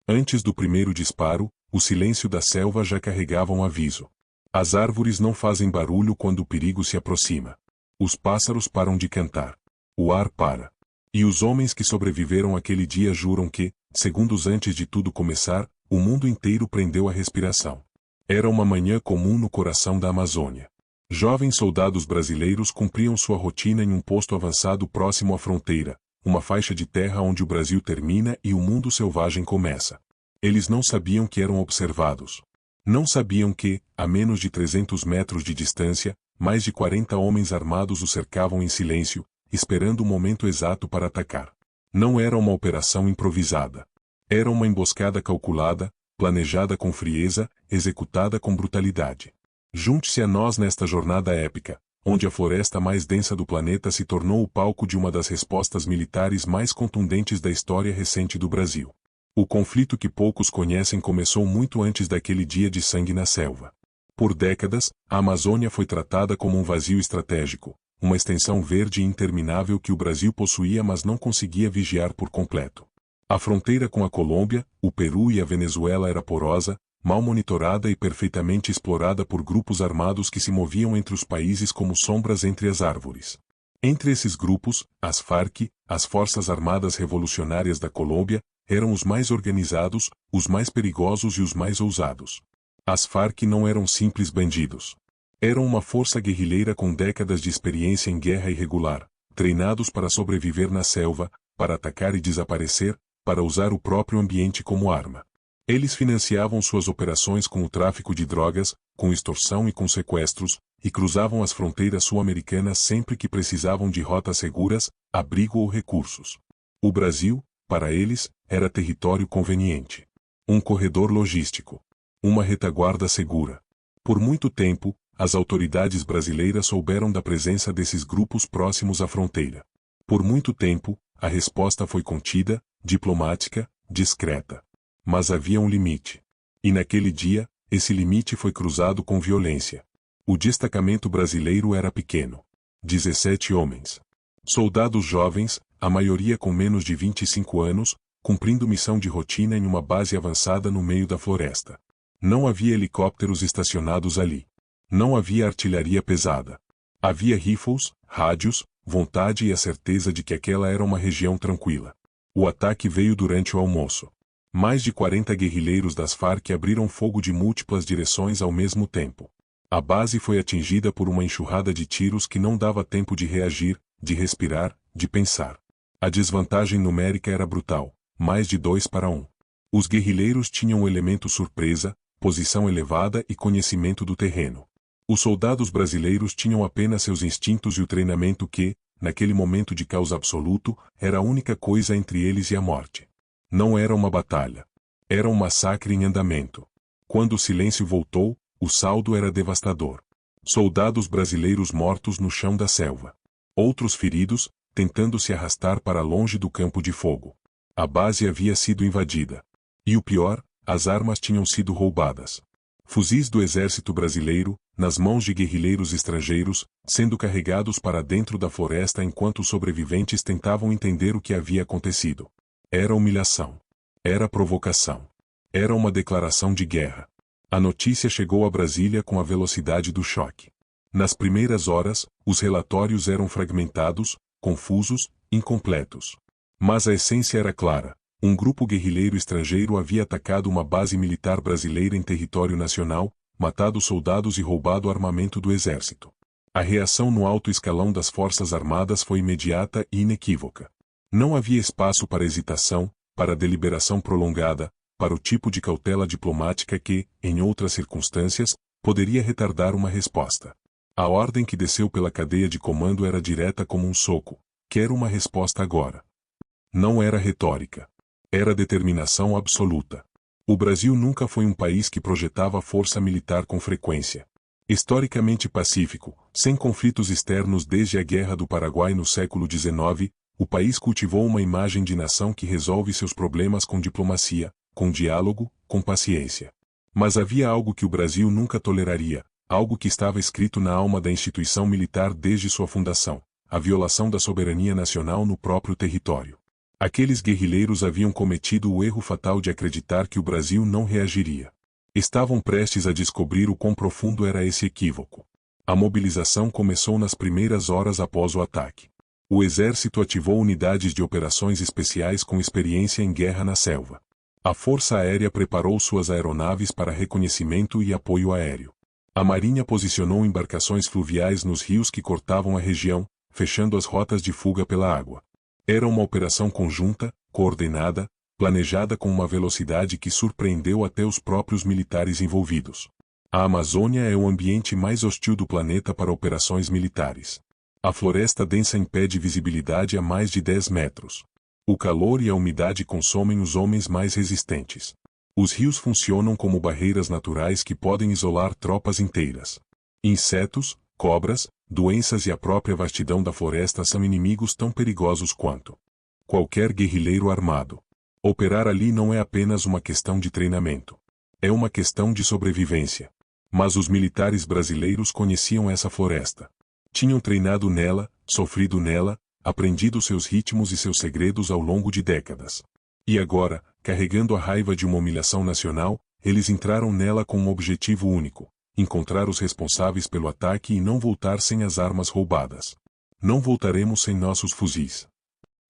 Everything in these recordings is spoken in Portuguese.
Antes do primeiro disparo, o silêncio da selva já carregava um aviso. As árvores não fazem barulho quando o perigo se aproxima. Os pássaros param de cantar. O ar para. E os homens que sobreviveram aquele dia juram que, segundos antes de tudo começar, o mundo inteiro prendeu a respiração. Era uma manhã comum no coração da Amazônia. Jovens soldados brasileiros cumpriam sua rotina em um posto avançado próximo à fronteira, uma faixa de terra onde o Brasil termina e o mundo selvagem começa. Eles não sabiam que eram observados. Não sabiam que, a menos de 300 metros de distância, mais de 40 homens armados o cercavam em silêncio, esperando o momento exato para atacar. Não era uma operação improvisada. Era uma emboscada calculada, planejada com frieza, executada com brutalidade. Junte-se a nós nesta jornada épica, onde a floresta mais densa do planeta se tornou o palco de uma das respostas militares mais contundentes da história recente do Brasil. O conflito que poucos conhecem começou muito antes daquele dia de sangue na selva. Por décadas, a Amazônia foi tratada como um vazio estratégico, uma extensão verde e interminável que o Brasil possuía mas não conseguia vigiar por completo. A fronteira com a Colômbia, o Peru e a Venezuela era porosa, mal monitorada e perfeitamente explorada por grupos armados que se moviam entre os países como sombras entre as árvores. Entre esses grupos, as Farc, as Forças Armadas Revolucionárias da Colômbia, eram os mais organizados, os mais perigosos e os mais ousados. As Farc não eram simples bandidos. Eram uma força guerrilheira com décadas de experiência em guerra irregular, treinados para sobreviver na selva, para atacar e desaparecer, para usar o próprio ambiente como arma. Eles financiavam suas operações com o tráfico de drogas, com extorsão e com sequestros, e cruzavam as fronteiras sul-americanas sempre que precisavam de rotas seguras, abrigo ou recursos. O Brasil, para eles, era território conveniente. Um corredor logístico. Uma retaguarda segura. Por muito tempo, as autoridades brasileiras souberam da presença desses grupos próximos à fronteira. Por muito tempo, a resposta foi contida, diplomática, discreta. Mas havia um limite. E naquele dia, esse limite foi cruzado com violência. O destacamento brasileiro era pequeno. 17 homens. Soldados jovens, a maioria com menos de 25 anos, cumprindo missão de rotina em uma base avançada no meio da floresta. Não havia helicópteros estacionados ali. Não havia artilharia pesada. Havia rifles, rádios, vontade e a certeza de que aquela era uma região tranquila. O ataque veio durante o almoço. Mais de 40 guerrilheiros das Farc abriram fogo de múltiplas direções ao mesmo tempo. A base foi atingida por uma enxurrada de tiros que não dava tempo de reagir, de respirar, de pensar. A desvantagem numérica era brutal, mais de 2 para 1. Os guerrilheiros tinham o elemento surpresa, posição elevada e conhecimento do terreno. Os soldados brasileiros tinham apenas seus instintos e o treinamento que, naquele momento de caos absoluto, era a única coisa entre eles e a morte. Não era uma batalha. Era um massacre em andamento. Quando o silêncio voltou, o saldo era devastador. Soldados brasileiros mortos no chão da selva. Outros feridos, tentando se arrastar para longe do campo de fogo. A base havia sido invadida. E o pior, as armas tinham sido roubadas. Fuzis do exército brasileiro, nas mãos de guerrilheiros estrangeiros, sendo carregados para dentro da floresta enquanto os sobreviventes tentavam entender o que havia acontecido. Era humilhação. Era provocação. Era uma declaração de guerra. A notícia chegou a Brasília com a velocidade do choque. Nas primeiras horas, os relatórios eram fragmentados, confusos, incompletos. Mas a essência era clara. Um grupo guerrilheiro estrangeiro havia atacado uma base militar brasileira em território nacional, matado soldados e roubado armamento do exército. A reação no alto escalão das Forças Armadas foi imediata e inequívoca. Não havia espaço para hesitação, para deliberação prolongada, para o tipo de cautela diplomática que, em outras circunstâncias, poderia retardar uma resposta. A ordem que desceu pela cadeia de comando era direta como um soco. Quero uma resposta agora. Não era retórica. Era determinação absoluta. O Brasil nunca foi um país que projetava força militar com frequência. Historicamente pacífico, sem conflitos externos desde a Guerra do Paraguai no século XIX, o país cultivou uma imagem de nação que resolve seus problemas com diplomacia, com diálogo, com paciência. Mas havia algo que o Brasil nunca toleraria, algo que estava escrito na alma da instituição militar desde sua fundação: a violação da soberania nacional no próprio território. Aqueles guerrilheiros haviam cometido o erro fatal de acreditar que o Brasil não reagiria. Estavam prestes a descobrir o quão profundo era esse equívoco. A mobilização começou nas primeiras horas após o ataque. O exército ativou unidades de operações especiais com experiência em guerra na selva. A Força Aérea preparou suas aeronaves para reconhecimento e apoio aéreo. A Marinha posicionou embarcações fluviais nos rios que cortavam a região, fechando as rotas de fuga pela água. Era uma operação conjunta, coordenada, planejada com uma velocidade que surpreendeu até os próprios militares envolvidos. A Amazônia é o ambiente mais hostil do planeta para operações militares. A floresta densa impede visibilidade a mais de 10 metros. O calor e a umidade consomem os homens mais resistentes. Os rios funcionam como barreiras naturais que podem isolar tropas inteiras. Insetos, cobras, doenças e a própria vastidão da floresta são inimigos tão perigosos quanto qualquer guerrilheiro armado. Operar ali não é apenas uma questão de treinamento. É uma questão de sobrevivência. Mas os militares brasileiros conheciam essa floresta. Tinham treinado nela, sofrido nela, aprendido seus ritmos e seus segredos ao longo de décadas. E agora, carregando a raiva de uma humilhação nacional, eles entraram nela com um objetivo único: encontrar os responsáveis pelo ataque e não voltar sem as armas roubadas. Não voltaremos sem nossos fuzis.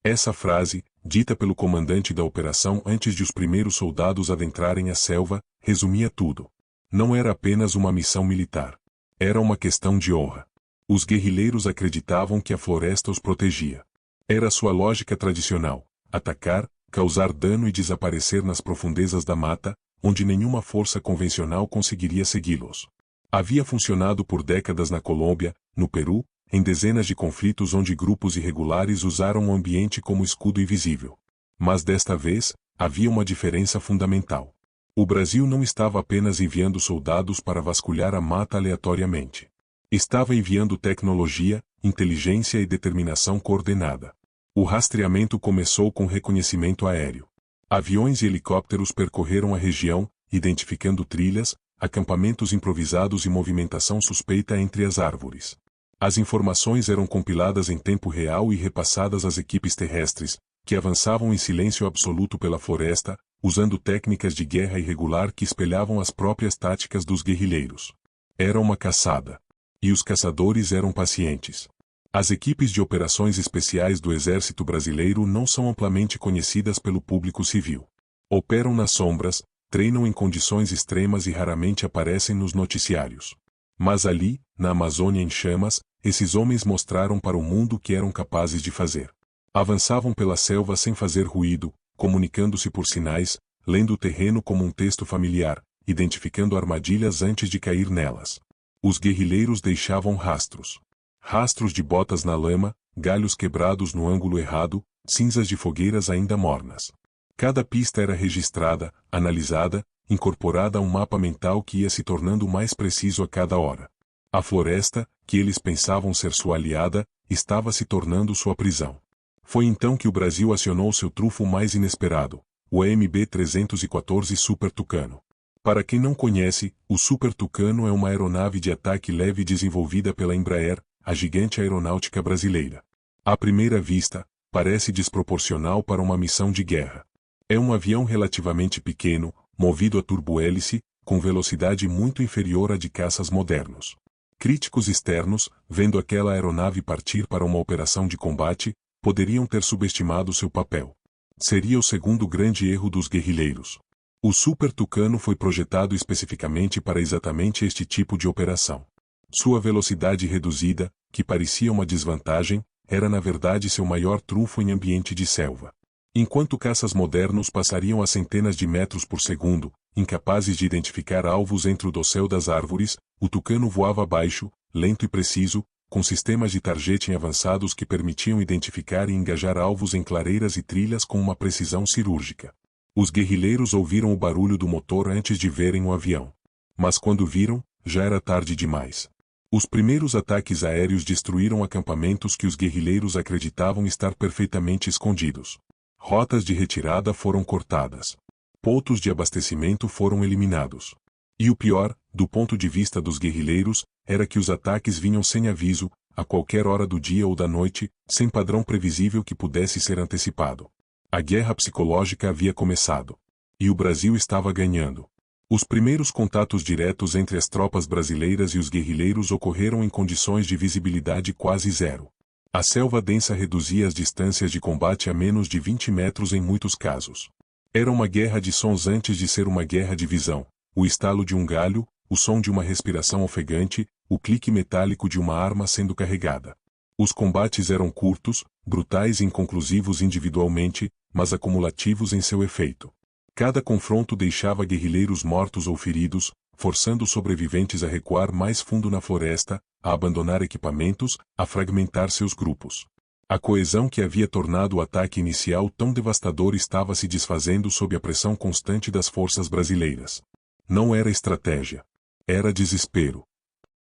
Essa frase, dita pelo comandante da operação antes de os primeiros soldados adentrarem a selva, resumia tudo. Não era apenas uma missão militar. Era uma questão de honra. Os guerrilheiros acreditavam que a floresta os protegia. Era sua lógica tradicional: atacar, causar dano e desaparecer nas profundezas da mata, onde nenhuma força convencional conseguiria segui-los. Havia funcionado por décadas na Colômbia, no Peru, em dezenas de conflitos onde grupos irregulares usaram o ambiente como escudo invisível. Mas desta vez, havia uma diferença fundamental. O Brasil não estava apenas enviando soldados para vasculhar a mata aleatoriamente. Estava enviando tecnologia, inteligência e determinação coordenada. O rastreamento começou com reconhecimento aéreo. Aviões e helicópteros percorreram a região, identificando trilhas, acampamentos improvisados e movimentação suspeita entre as árvores. As informações eram compiladas em tempo real e repassadas às equipes terrestres, que avançavam em silêncio absoluto pela floresta, usando técnicas de guerra irregular que espelhavam as próprias táticas dos guerrilheiros. Era uma caçada. E os caçadores eram pacientes. As equipes de operações especiais do Exército Brasileiro não são amplamente conhecidas pelo público civil. Operam nas sombras, treinam em condições extremas e raramente aparecem nos noticiários. Mas ali, na Amazônia em chamas, esses homens mostraram para o mundo o que eram capazes de fazer. Avançavam pela selva sem fazer ruído, comunicando-se por sinais, lendo o terreno como um texto familiar, identificando armadilhas antes de cair nelas. Os guerrilheiros deixavam rastros. Rastros de botas na lama, galhos quebrados no ângulo errado, cinzas de fogueiras ainda mornas. Cada pista era registrada, analisada, incorporada a um mapa mental que ia se tornando mais preciso a cada hora. A floresta, que eles pensavam ser sua aliada, estava se tornando sua prisão. Foi então que o Brasil acionou seu trunfo mais inesperado, o AMB-314 Super Tucano. Para quem não conhece, o Super Tucano é uma aeronave de ataque leve desenvolvida pela Embraer, a gigante aeronáutica brasileira. À primeira vista, parece desproporcional para uma missão de guerra. É um avião relativamente pequeno, movido a turbohélice, com velocidade muito inferior à de caças modernos. Críticos externos, vendo aquela aeronave partir para uma operação de combate, poderiam ter subestimado seu papel. Seria o segundo grande erro dos guerrilheiros. O Super Tucano foi projetado especificamente para exatamente este tipo de operação. Sua velocidade reduzida, que parecia uma desvantagem, era na verdade seu maior trunfo em ambiente de selva. Enquanto caças modernos passariam a centenas de metros por segundo, incapazes de identificar alvos entre o dossel das árvores, o Tucano voava baixo, lento e preciso, com sistemas de targeting avançados que permitiam identificar e engajar alvos em clareiras e trilhas com uma precisão cirúrgica. Os guerrilheiros ouviram o barulho do motor antes de verem o avião. Mas quando viram, já era tarde demais. Os primeiros ataques aéreos destruíram acampamentos que os guerrilheiros acreditavam estar perfeitamente escondidos. Rotas de retirada foram cortadas. Pontos de abastecimento foram eliminados. E o pior, do ponto de vista dos guerrilheiros, era que os ataques vinham sem aviso, a qualquer hora do dia ou da noite, sem padrão previsível que pudesse ser antecipado. A guerra psicológica havia começado. E o Brasil estava ganhando. Os primeiros contatos diretos entre as tropas brasileiras e os guerrilheiros ocorreram em condições de visibilidade quase zero. A selva densa reduzia as distâncias de combate a menos de 20 metros em muitos casos. Era uma guerra de sons antes de ser uma guerra de visão. O estalo de um galho, o som de uma respiração ofegante, o clique metálico de uma arma sendo carregada. Os combates eram curtos, brutais e inconclusivos individualmente, mas acumulativos em seu efeito. Cada confronto deixava guerrilheiros mortos ou feridos, forçando os sobreviventes a recuar mais fundo na floresta, a abandonar equipamentos, a fragmentar seus grupos. A coesão que havia tornado o ataque inicial tão devastador estava se desfazendo sob a pressão constante das forças brasileiras. Não era estratégia. Era desespero.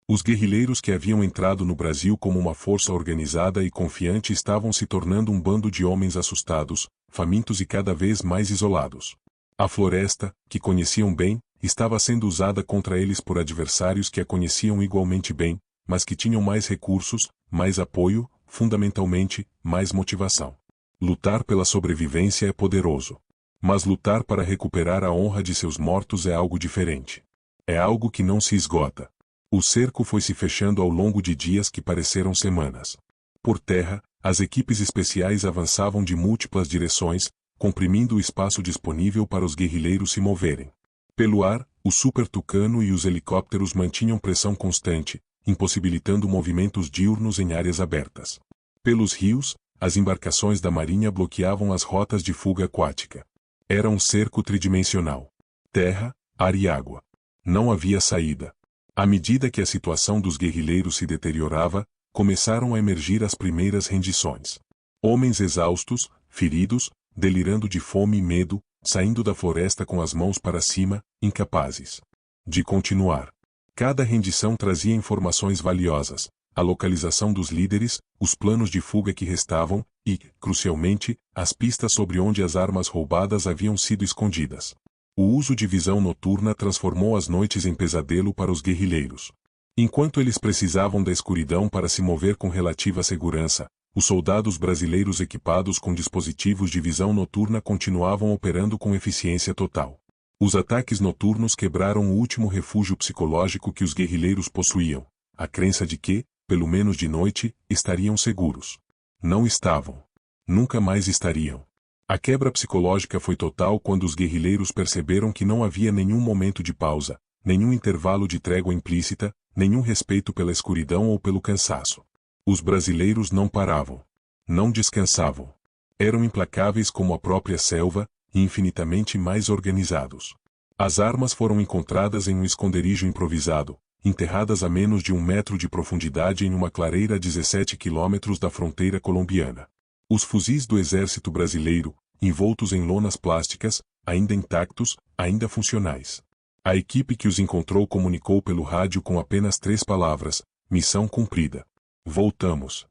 Os guerrilheiros que haviam entrado no Brasil como uma força organizada e confiante estavam se tornando um bando de homens assustados, famintos e cada vez mais isolados. A floresta, que conheciam bem, estava sendo usada contra eles por adversários que a conheciam igualmente bem, mas que tinham mais recursos, mais apoio, fundamentalmente, mais motivação. Lutar pela sobrevivência é poderoso. Mas lutar para recuperar a honra de seus mortos é algo diferente. É algo que não se esgota. O cerco foi se fechando ao longo de dias que pareceram semanas. Por terra, as equipes especiais avançavam de múltiplas direções, comprimindo o espaço disponível para os guerrilheiros se moverem. Pelo ar, o Super Tucano e os helicópteros mantinham pressão constante, impossibilitando movimentos diurnos em áreas abertas. Pelos rios, as embarcações da Marinha bloqueavam as rotas de fuga aquática. Era um cerco tridimensional. Terra, ar e água. Não havia saída. À medida que a situação dos guerrilheiros se deteriorava, começaram a emergir as primeiras rendições. Homens exaustos, feridos, delirando de fome e medo, saindo da floresta com as mãos para cima, incapazes de continuar. Cada rendição trazia informações valiosas, a localização dos líderes, os planos de fuga que restavam e, crucialmente, as pistas sobre onde as armas roubadas haviam sido escondidas. O uso de visão noturna transformou as noites em pesadelo para os guerrilheiros. Enquanto eles precisavam da escuridão para se mover com relativa segurança, os soldados brasileiros equipados com dispositivos de visão noturna continuavam operando com eficiência total. Os ataques noturnos quebraram o último refúgio psicológico que os guerrilheiros possuíam, a crença de que, pelo menos de noite, estariam seguros. Não estavam. Nunca mais estariam. A quebra psicológica foi total quando os guerrilheiros perceberam que não havia nenhum momento de pausa, nenhum intervalo de trégua implícita, nenhum respeito pela escuridão ou pelo cansaço. Os brasileiros não paravam. Não descansavam. Eram implacáveis como a própria selva, e infinitamente mais organizados. As armas foram encontradas em um esconderijo improvisado, enterradas a menos de 1 metro de profundidade em uma clareira a 17 quilômetros da fronteira colombiana. Os fuzis do exército brasileiro, envoltos em lonas plásticas, ainda intactos, ainda funcionais. A equipe que os encontrou comunicou pelo rádio com apenas 3 palavras: missão cumprida. Voltamos.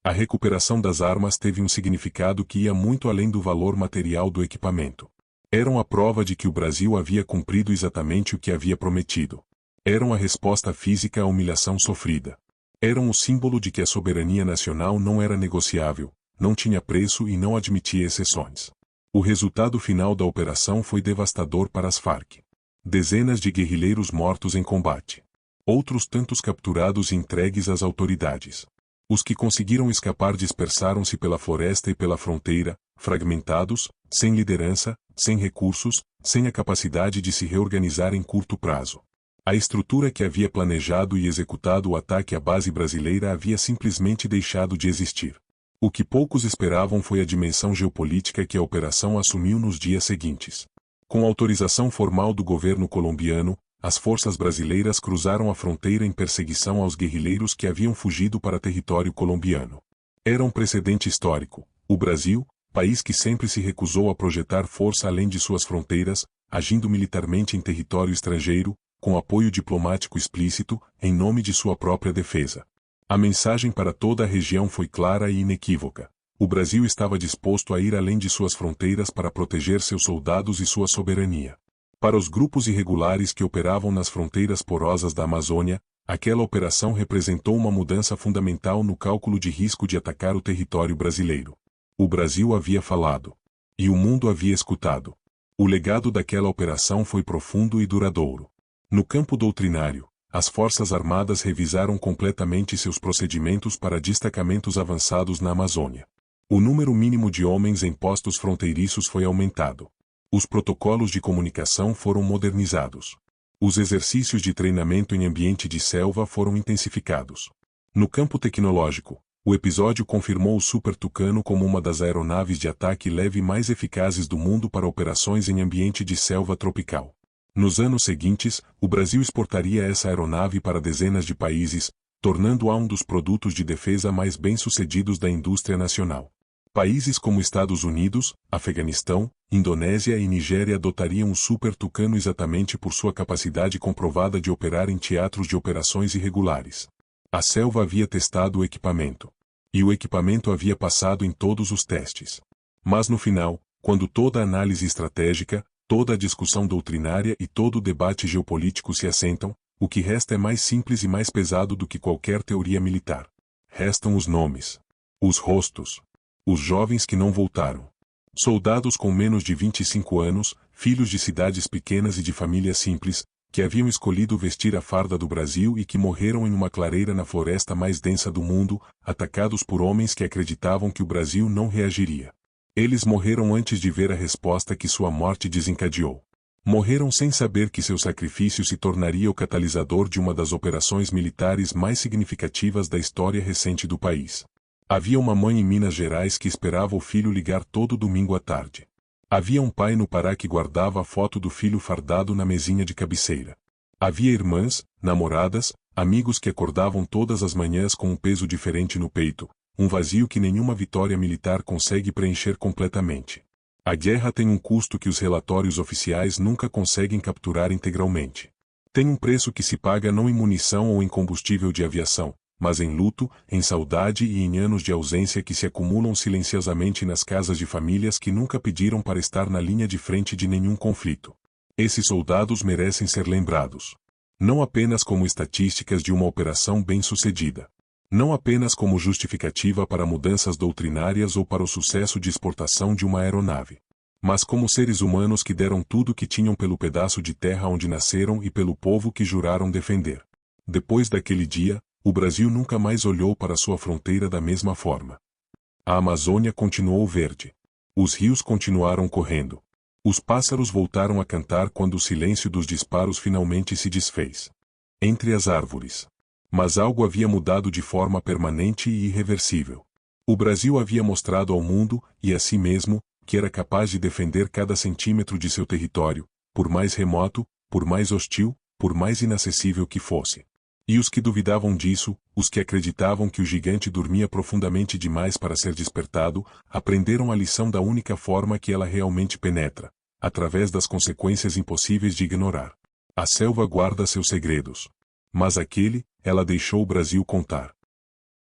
A recuperação das armas teve um significado que ia muito além do valor material do equipamento. Eram a prova de que o Brasil havia cumprido exatamente o que havia prometido. Eram a resposta física à humilhação sofrida. Eram o símbolo de que a soberania nacional não era negociável, não tinha preço e não admitia exceções. O resultado final da operação foi devastador para as Farc. Dezenas de guerrilheiros mortos em combate. Outros tantos capturados e entregues às autoridades. Os que conseguiram escapar dispersaram-se pela floresta e pela fronteira, fragmentados, sem liderança, sem recursos, sem a capacidade de se reorganizar em curto prazo. A estrutura que havia planejado e executado o ataque à base brasileira havia simplesmente deixado de existir. O que poucos esperavam foi a dimensão geopolítica que a operação assumiu nos dias seguintes. Com autorização formal do governo colombiano, as forças brasileiras cruzaram a fronteira em perseguição aos guerrilheiros que haviam fugido para território colombiano. Era um precedente histórico. O Brasil, país que sempre se recusou a projetar força além de suas fronteiras, agindo militarmente em território estrangeiro, com apoio diplomático explícito, em nome de sua própria defesa. A mensagem para toda a região foi clara e inequívoca. O Brasil estava disposto a ir além de suas fronteiras para proteger seus soldados e sua soberania. Para os grupos irregulares que operavam nas fronteiras porosas da Amazônia, aquela operação representou uma mudança fundamental no cálculo de risco de atacar o território brasileiro. O Brasil havia falado. E o mundo havia escutado. O legado daquela operação foi profundo e duradouro. No campo doutrinário, as Forças Armadas revisaram completamente seus procedimentos para destacamentos avançados na Amazônia. O número mínimo de homens em postos fronteiriços foi aumentado. Os protocolos de comunicação foram modernizados. Os exercícios de treinamento em ambiente de selva foram intensificados. No campo tecnológico, o episódio confirmou o Super Tucano como uma das aeronaves de ataque leve mais eficazes do mundo para operações em ambiente de selva tropical. Nos anos seguintes, o Brasil exportaria essa aeronave para dezenas de países, tornando-a um dos produtos de defesa mais bem-sucedidos da indústria nacional. Países como Estados Unidos, Afeganistão, Indonésia e Nigéria adotariam o Super Tucano exatamente por sua capacidade comprovada de operar em teatros de operações irregulares. A selva havia testado o equipamento. E o equipamento havia passado em todos os testes. Mas no final, quando toda a análise estratégica, toda a discussão doutrinária e todo o debate geopolítico se assentam, o que resta é mais simples e mais pesado do que qualquer teoria militar. Restam os nomes. Os rostos. Os jovens que não voltaram. Soldados com menos de 25 anos, filhos de cidades pequenas e de famílias simples, que haviam escolhido vestir a farda do Brasil e que morreram em uma clareira na floresta mais densa do mundo, atacados por homens que acreditavam que o Brasil não reagiria. Eles morreram antes de ver a resposta que sua morte desencadeou. Morreram sem saber que seu sacrifício se tornaria o catalisador de uma das operações militares mais significativas da história recente do país. Havia uma mãe em Minas Gerais que esperava o filho ligar todo domingo à tarde. Havia um pai no Pará que guardava a foto do filho fardado na mesinha de cabeceira. Havia irmãs, namoradas, amigos que acordavam todas as manhãs com um peso diferente no peito, um vazio que nenhuma vitória militar consegue preencher completamente. A guerra tem um custo que os relatórios oficiais nunca conseguem capturar integralmente. Tem um preço que se paga não em munição ou em combustível de aviação, mas em luto, em saudade e em anos de ausência que se acumulam silenciosamente nas casas de famílias que nunca pediram para estar na linha de frente de nenhum conflito. Esses soldados merecem ser lembrados. Não apenas como estatísticas de uma operação bem-sucedida. Não apenas como justificativa para mudanças doutrinárias ou para o sucesso de exportação de uma aeronave. Mas como seres humanos que deram tudo o que tinham pelo pedaço de terra onde nasceram e pelo povo que juraram defender. Depois daquele dia, o Brasil nunca mais olhou para sua fronteira da mesma forma. A Amazônia continuou verde. Os rios continuaram correndo. Os pássaros voltaram a cantar quando o silêncio dos disparos finalmente se desfez. Entre as árvores. Mas algo havia mudado de forma permanente e irreversível. O Brasil havia mostrado ao mundo, e a si mesmo, que era capaz de defender cada centímetro de seu território, por mais remoto, por mais hostil, por mais inacessível que fosse. E os que duvidavam disso, os que acreditavam que o gigante dormia profundamente demais para ser despertado, aprenderam a lição da única forma que ela realmente penetra, através das consequências impossíveis de ignorar. A selva guarda seus segredos. Mas aquele, ela deixou o Brasil contar.